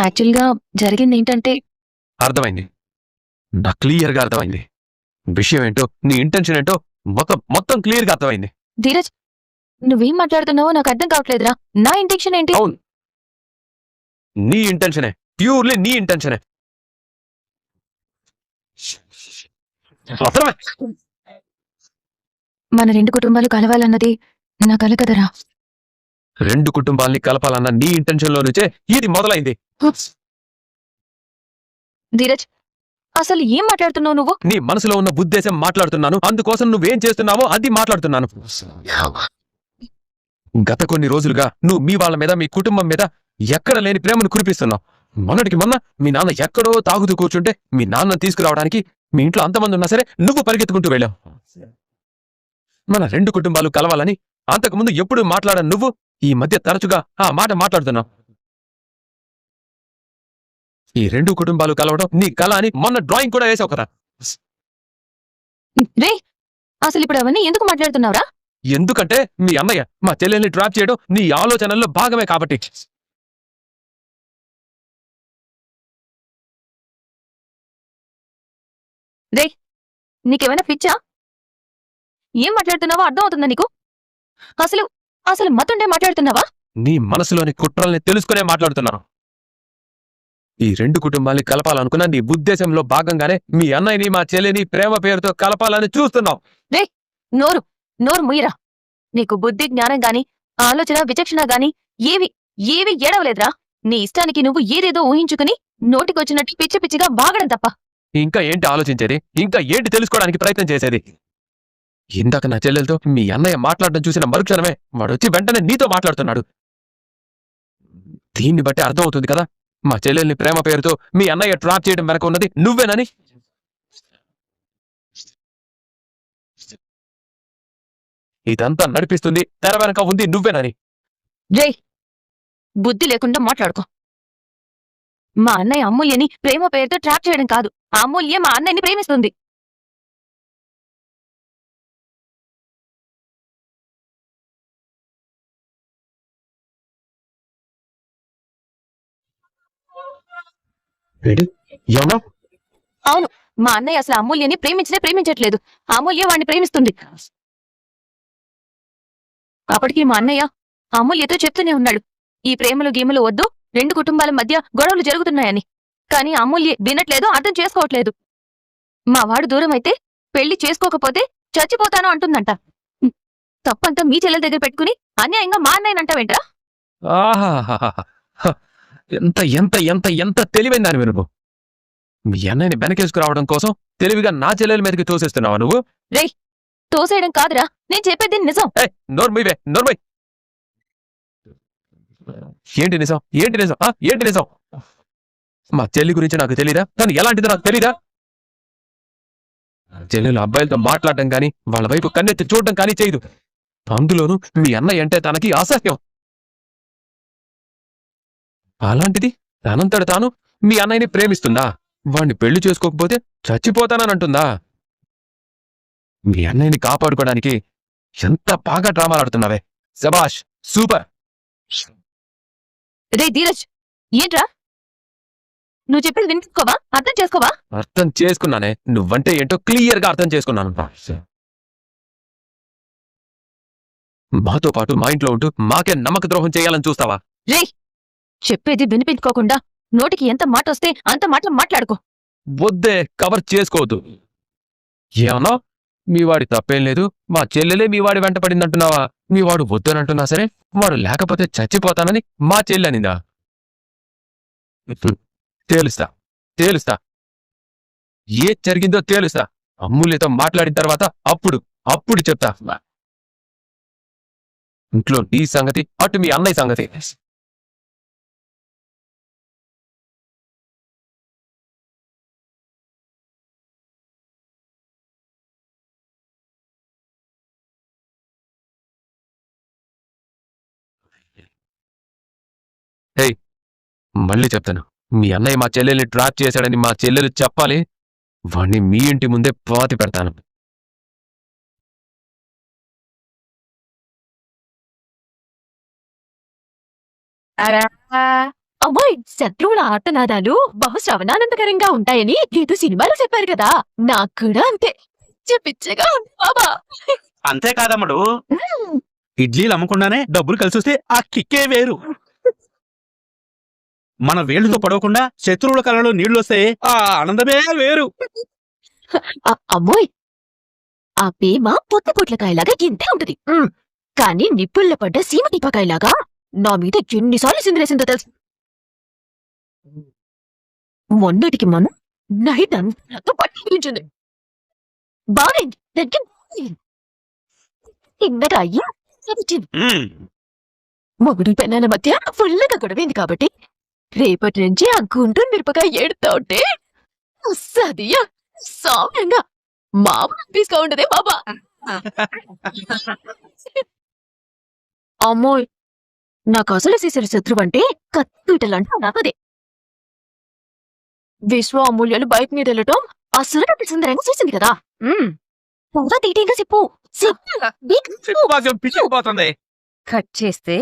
యాక్చువల్‌గా జరిగిందేంటంటే అర్థమైంది. నాకు క్లియర్‌గా అర్థమైంది. విషయం ఏంటో, నీ ఇంటెన్షన్ ఏంటో మొత్తం క్లియర్‌గా అర్థమైంది. ధీరజ్, నువ్వేం మాట్లాడుతున్నావో నాకు అర్థం కావట్లేదురా. నా ఇంటెన్షన్ ఏంటి? అవును. నీ ఇంటెన్షనే. ప్యూర్‌లీ నీ ఇంటెన్షనే. అవసరమే. మన 2 కుటుంబాలు కలవాలన్నది నా కల కదరా. 2 కుటుంబాల్ని కలపాలన్న నీ ఇంటెన్షన్‌లో నుంచే ఇది మొదలైంది. ధీరజ్, అసలు ఏం మాట్లాడుతున్నావు నువ్వు? నీ మనసులో ఉన్న ఉద్దేశం మాట్లాడుతున్నాను. అందుకోసం నువ్వేం చేస్తున్నావో అది మాట్లాడుతున్నాను. గత కొన్ని రోజులుగా నువ్వు మీ వాళ్ళ మీద, మీ కుటుంబం మీద ఎక్కడ లేని ప్రేమను కురిపిస్తున్నావు. మొన్నటికి మొన్న మీ నాన్న ఎక్కడో తాగుతూ కూర్చుంటే మీ నాన్నను తీసుకురావడానికి మీ ఇంట్లో అంతమంది ఉన్నా సరే నువ్వు పరిగెత్తుకుంటూ వెళ్ళావు. మన 2 కుటుంబాలు కలవాలని అంతకుముందు ఎప్పుడు మాట్లాడని నువ్వు ఈ మధ్య తరచుగా ఆ మాట మాట్లాడుతున్నావు. ఈ 2 కుటుంబాలు కలవడం నీ కల అని మొన్న డ్రాయింగ్ కూడా వేసావు కదా. రేయ్, అసలిప్పుడు అవన్నీ ఎందుకు మాట్లాడుతున్నావురా? ఎందుకంటే మీ అన్నయ్య మా చెల్లెల్ని ట్రాప్ చేయడం నీ ఆలోచనల్లో భాగమే కాబట్టి. రేయ్, నీకేమైనా పిచ్చా? ఏం మాట్లాడుతున్నావో అర్థం అవుతుందా నీకు? అసలు అసలు మతుండే మాట్లాడుతున్నావా? నీ మనసులోని కుట్రల్ని తెలుసుకునే మాట్లాడుతున్నాను. ఈ 2 కుటుంబాల్ని కలపాలనుకున్న నీ ఉద్దేశంలో భాగంగానే మీ అన్నయ్యని మా చెల్లిని ప్రేమ పేరుతో కలపాలని చూస్తున్నావు. రేయ్, నోరు నోరు ముయ్యరా. నీకు బుద్ధి, జ్ఞానం గాని, ఆలోచన, విచక్షణ గాని ఏవి ఏవి ఏడవలేదురా. నీ ఇష్టానికి నువ్వు ఏదేదో ఊహించుకుని నోటికొచ్చినట్టు పిచ్చి పిచ్చిగా బాగడం తప్ప. ఇంకా ఏంటి ఆలోచించేది? ఇంకా ఏంటి తెలుసుకోవడానికి ప్రయత్నం చేసేది? ఇందాక నా చెల్లెలతో మీ అన్నయ్య మాట్లాడడం చూసిన మరుక్షణమే వాడొచ్చి వెంటనే నీతో మాట్లాడుతున్నాడు. దీన్ని బట్టి అర్థమవుతుంది కదా, మా చెల్లెల్ని ప్రేమ పేరుతో మీ అన్నయ్య ట్రాప్ చేయడం వెనక ఉన్నది నువ్వేనని. ఇదంతా నడిపిస్తుంది, తెర వెనక ఉంది నువ్వేనని. రేయ్, బుద్ధి లేకుండా మాట్లాడుకో. మా అన్నయ్య అమూల్యని ప్రేమ పేరుతో ట్రాప్ చేయడం కాదు, ఆ అమూల్య మా అన్నయ్యని ప్రేమిస్తుంది. ఏమన్నా? అవును, మా అన్నయ్య అసలు అమూల్యని ప్రేమించట్లేదు. అమూల్య వాడిని ప్రేమిస్తుంది. అప్పటికి మా అన్నయ్య అమూల్యతో చెప్తూనే ఉన్నాడు, ఈ ప్రేమలు గీమలు వద్దు, 2 కుటుంబాల మధ్య గొడవలు జరుగుతున్నాయని. కానీ అమూల్య వినట్లేదు, అర్థం చేసుకోవట్లేదు. మా వాడు దూరమైతే పెళ్లి చేసుకోకపోతే చచ్చిపోతాను అంటుందంట. హ్మ్. తప్పంతా మీ చెల్లెల దగ్గర పెట్టుకుని అన్యాయంగా మా అన్నయ్యనంటావేంట్రా? ఆహాహాహా. హ, ఎంత ఎంత ఎంత ఎంత తెలివైందాని నువ్వు. మీ అన్నయ్యని వెనకేసుకురావడం కోసం తెలివిగా నా చెల్లెల మీదకి తోసేస్తున్నావా నువ్వు? రేయ్, తోసేయడం కాదురా, నేను చెప్పేది నిజం. నోర్మయ్యవే, నోర్మయ్. ఏంటి నిజం? ఏంటి నిజం? ఏంటి నిజం? మా చెల్లి గురించి నాకు తెలీదా? తను ఎలాంటిదో నాకు తెలీదా? చెల్లెలు అబ్బాయిలతో మాట్లాడడం కానీ వాళ్ళ వైపు కన్నెత్తి చూడడం కానీ చేయదు. అందులోనూ మీ అన్నయ్య అంటే తనకి అసహ్యం. అలాంటిది తనంతట తాను మీ అన్నయ్యని ప్రేమిస్తుందా? వాణ్ణి పెళ్లి చేసుకోకపోతే చచ్చిపోతానంటుందా? మీ అన్నయ్యని కాపాడుకోవడానికి ఎంత బాగా డ్రామాలు ఆడుతున్నావే. శబాష్, సూపర్. రే ధీరజ్, ఏంట్రా నువ్వు చెప్పేది వినిపించుకోవా? అర్థం చేసుకోవా? అర్థం చేసుకున్నానే, నువ్వంటే ఏంటో క్లియర్ గా అర్థం చేసుకున్నాను. మాతో పాటు మా ఇంట్లో ఉంటూ మాకే నమ్మక ద్రోహం చేయాలని చూస్తావా? రే, చెప్పేది వినిపించుకోకుండా నోటికి ఎంత మాట వస్తే అంత మాటలు మాట్లాడుకో. వద్దే, కవర్ చేసుకోవద్దు. ఏమన్నా? మీ వాడి తప్పేం లేదు, మా చెల్లెలే మీ వాడి వెంట పడిందంటున్నావా? మీ వాడు వద్దనంటున్నా సరే వాడు లేకపోతే చచ్చిపోతానని మా చెల్లెనిందా? తేలుస్తా, తేలుస్తా. ఏ జరిగిందో తేలుస్తా. అమూల్యతో మాట్లాడిన తర్వాత అప్పుడు చెప్తా. ఇంట్లో నీ సంగతి, అటు మీ అన్నయ్య సంగతి. హే, మళ్ళీ చెప్తాను, మీ అన్నయ్య మా చెల్లెల్ని ట్రాప్ చేశాడని మా చెల్లెలు చెప్పాలి. వాణ్ణి మీ ఇంటి ముందే పాతి పెడతాను. అమ్మాయి శత్రువుల ఆటనాదాలు బహుశ్రవణానందకరంగా ఉంటాయని ఏదో సినిమాలో చెప్పారు కదా, నాకు కూడా అంతే పిచ్చగా ఉంది బాబా. అంతేకాదమ్ముడు, ఇడ్లీలు అమ్మకుండానే డబ్బులు కలిసి వస్తే ఆ కిక్కే వేరు. మన వేళ్లతో పడవకుండా శత్రువుల కళ్ళలో నీళ్లు వస్తే ఆ ఆనందమే వేరు. అమ్మోయ్, ఆ ప్రేమ పొత్తి పొట్లకాయలాగా ఇంతే ఉంటది. కానీ నిప్పుల్ల పడ్డ సీమ టిప్పకాయలాగా నా మీద ఎన్నిసార్లు సిందిరేసిందో తెలుసు. మొన్నటికి మొన్న నైట్ అంతా పట్టించింది. బాగైంది, ఇందగా అయ్యా మొగుడు పెన్నాల మధ్య ఫుల్గా గొడవైంది కాబట్టి రేపటి నుంచి ఆ గుంటూరు మిరపకాయ ఏడుతా ఉంటే సదియా సౌమ్యంగా మామూలు పీస్గా ఉండదే బాబా. అమ్మోయ్, నాకు అసలు చేసిన శత్రువు అంటే కత్తిటలంటే నాకదే. విశ్వ అమూల్యాలు బైక్ మీద వెళ్ళటం అసలు సుందరంగా చూసింది కదా. ఇంకా తీటంగా చెప్పు. పిచ్చిపోతుంది. కట్ చేస్తే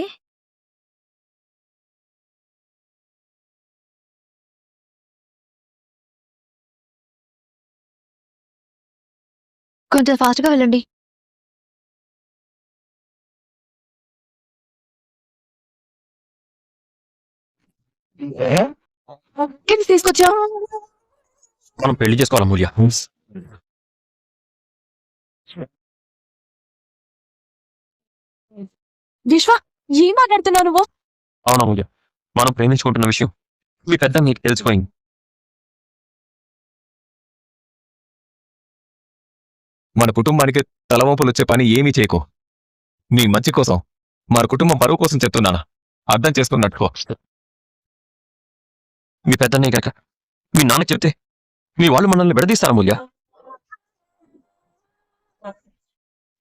కొంచెం ఫాస్ట్గా వెళ్ళండి. తీసుకొచ్చా. మనం పెళ్లి చేసుకోవాలి అమూల్య. విశ్వ, ఏం మాట్లాడుతున్నావు నువ్వు? అవును అమూల్య, మనం ప్రేమించుకుంటున్న విషయం మీ పెద్ద నీకు తెలిసిపోయింది. మన కుటుంబానికి తలవంపులు వచ్చే పని ఏమీ చేయకు. నీ మంచి కోసం, మన కుటుంబం పరువు కోసం చెప్తున్నానా, అర్థం చేసుకున్నట్టు. మీ పెద్దనే కాక మీ నాన్న చెప్తే మీ వాళ్ళు మనల్ని విడదీస్తారు అమూల్య.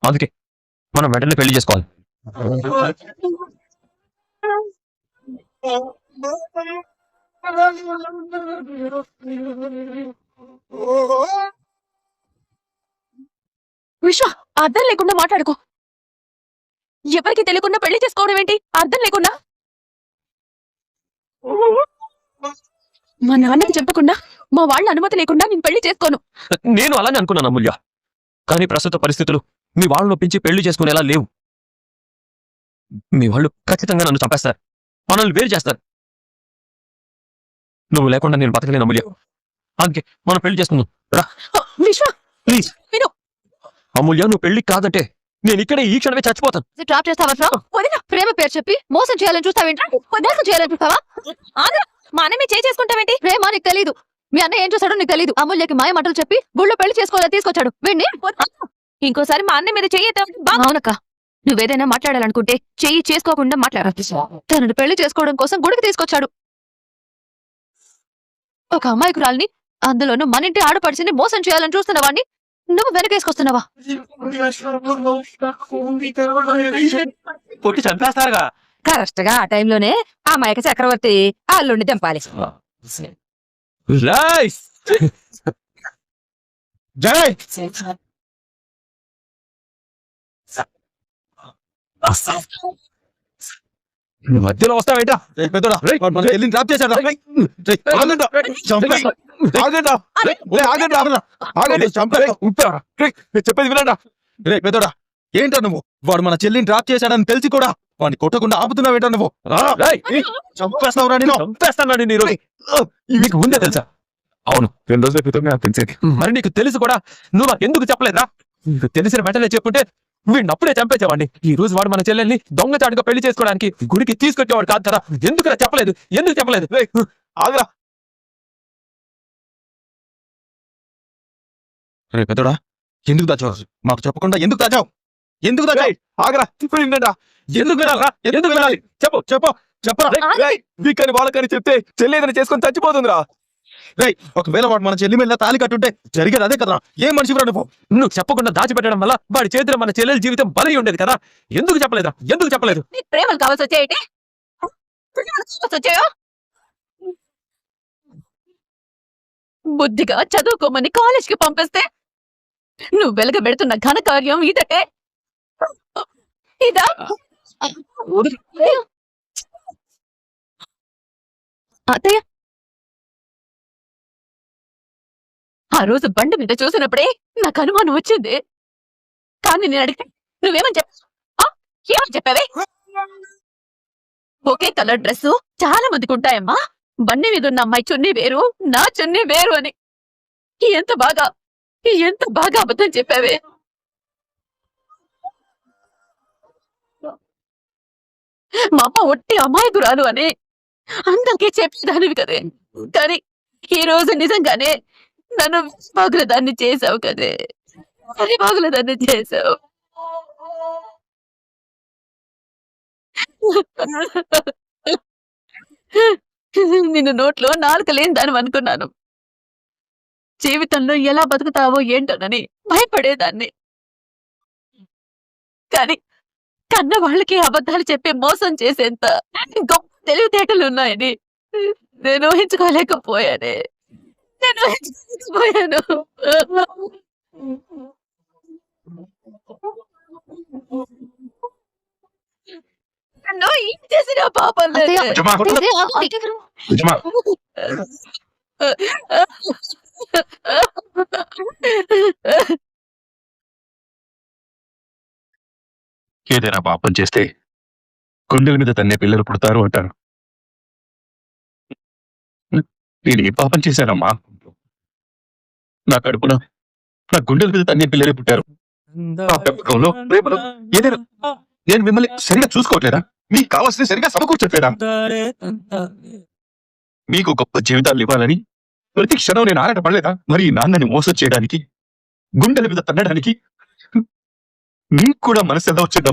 అందుకే మనం వెంటనే పెళ్లి చేసుకోవాలి. విశ్వ, అర్థం లేకుండా మాట్లాడుకో. ఎవరికి తెలియకుండా పెళ్లి చేసుకోవడం ఏంటి అర్థం లేకుండా? మా నాన్నకి చెప్పకుండా, మా వాళ్ళ అనుమతి లేకుండా నేను పెళ్లి చేసుకోను. నేను అలానే అనుకున్నాను అమూల్య, కానీ ప్రస్తుత పరిస్థితులు మీ వాళ్ళని నొప్పించి పెళ్లి చేసుకునేలా లేవు. మీ వాళ్ళు ఖచ్చితంగా నన్ను చంపేస్తారు, మనల్ని వేరు చేస్తారు. నువ్వు లేకుండా నేను బతకలేను అమూల్య. అందుకే మనం పెళ్లి చేసుకుందాం రా. విశ్వ, ప్లీజ్ విను. అమూల్య, నువ్వు పెళ్లి కాదంటే నేను ఇక్కడే ఈ క్షణమే చచ్చిపోతాను. డ్రాప్ చేస్తావా? వదిన, ప్రేమ పేరు చెప్పి మోసం చేయాలని చూస్తావేంట్రా? మోసం చేయాలని చూస్తావా? మా అన్నయ్య చేసుకుంటావేంటి? ప్రేమ నీకు తెలీదు. మీ అన్నయ్య ఏం చూస్తాడో నీకు తెలీదు. అమూల్యకి మాయ మాటలు చెప్పి గుళ్ళో పెళ్లి చేసుకోవాలని తీసుకొచ్చాడు. వీడిని ఇంకోసారి మా అన్నయ్య మీద చెయ్యి. అవునక్క, నువ్వేదైనా మాట్లాడాలనుకుంటే చెయ్యి చేసుకోకుండా మాట్లాడాలి. తనను పెళ్లి చేసుకోవడం కోసం గుడికి తీసుకొచ్చాడు. ఒక అమ్మాయికురాల్ని, అందులోనూ మన ఇంటి ఆడపడిచిని మోసం చేయాలని చూస్తున్న వాడిని నువ్వు వెనకేసుకొస్తున్నావా? కొట్టి చంపేస్తారుగా. కరెక్ట్ గా ఆ టైంలోనే ఆ మైక చక్రవర్తి అల్లుండి దింపాలి. జై మధ్యలో వస్తావేంటా? డ్రాప్ చేశాడు. చెప్పేది వినండా. రే పెద్దోడా, ఏంటా నువ్వు? వాడు మన చెల్లిని డ్రాప్ చేశాడని తెలిసి కూడా వాడిని కొట్టకుండా ఆపుతున్నావేంటా నువ్వు? చంపేస్తావురా నేను. చంపేస్తాను నేను ఈరోజు. మీకు ముందే తెలుసా? అవును, 2 రోజుల క్రితం నాకు తెలిసేది. మరి నీకు తెలుసు కూడా నువ్వు నాకు ఎందుకు చెప్పలేదా? నీకు తెలిసిన వెంటనే చెప్పుంటే వీడిని అప్పుడే చంపేసేవాడిని. ఈ రోజు వాడు మన చెల్లెల్ని దొంగచాటుగా పెళ్లి చేసుకోవడానికి గుడికి తీసుకొచ్చేవాడు కాదు కదా. ఎందుకు చెప్పలేదు? ఎందుకు చెప్పలేదు? ఆగరా. రే పెద్దోడా, ఎందుకు దాచావు? మాకు చెప్పకుండా ఎందుకు దాచావు? ఎందుకు దాచావు? ఆగరా. వినండా. ఎందుకు వినాలరా? ఎందుకు వినాలి? చెప్పు చెప్పు చెప్పరా. వీకని వాళ్ళకని చెప్తే చెల్లేదని చేసుకొని చచ్చిపోతుందిరా. రేయ్, ఒకవేళ వాడు మన చెల్లి మీద తాళి కట్టుంటే జరిగేది అదే కదా. ఏం మనిషి నువ్వు? నువ్వు చెప్పకుండా దాచిపెట్టడం వల్ల వాడి చేతిలో మన చెల్లెల జీవితం బలి ఉండేది కదా. ఎందుకు చెప్పలేదా? ఎందుకు చెప్పలేదు? ప్రేమలు కావాల్సి వచ్చాయేంటి? వచ్చాయో బుద్ధిగా చదువుకోమని కాలేజ్కి పంపిస్తే నువ్వు వెలగబెడుతున్న ఘనకార్యం ఇదటే. ఇదా అత్తయ్య ఆ రోజు బండి మీద చూసినప్పుడే నాకు అనుమానం వచ్చింది. కానీ నేను అడిగితే నువ్వేమని ఏమని చెప్పావే? ఒకే కలర్ డ్రెస్ చాలా మందికి ఉంటాయమ్మా. బండి మీద ఉన్న అమ్మాయి చున్నీ వేరు, నా చున్నీ వేరు అని ఎంత బాగా అబద్ధం చెప్పావే. మా అమ్మ ఒట్టి అమాయకురాలు అని అందరికీ చెప్పేదానివి కదే. కానీ ఈ రోజు నిజంగానే నన్ను బాగులదాన్ని చేసావు కదే. అది బాగులదాన్ని చేసావు. నిన్ను నోట్లో నాలుక లేని దాని అనుకున్నాను. జీవితంలో ఎలా బతుకుతావో ఏంటోనని భయపడేదాన్ని. కానీ కన్న వాళ్ళకి అబద్ధాలు చెప్పి మోసం చేసేంత గొప్ప తెలివితేటలు ఉన్నాయని నేను ఊహించుకోలేకపోయాను. నన్ను ఏం చేసిన పాపం లేదు. నిజమా? నిజమా? ఏదైనా పాపం చేస్తే గుండెల మీద తన్నే పిల్లలు పుడతారు అంటారు. నేను ఏ పాపం చేశానమ్మా? నా కడుపున నా గుండెల మీద తన్నే పిల్లలే పుట్టారు. ఆ పెంపకంలో ప్రేమలో ఏదైనా నేను మిమ్మల్ని సరిగా చూసుకోవట్లేదా? మీకు కావాల్సింది సరిగా సమకూర్చట్లేదా? మీకు గొప్ప జీవితాలు ఇవ్వాలని ప్రతి క్షణం నేను ఆరాట పడలేదా? మరి నాన్నని మోసం చేయడానికి, గుండెల మీద తన్నడానికి మీకు కూడా మనసు ఎలా వచ్చిందమ్మా?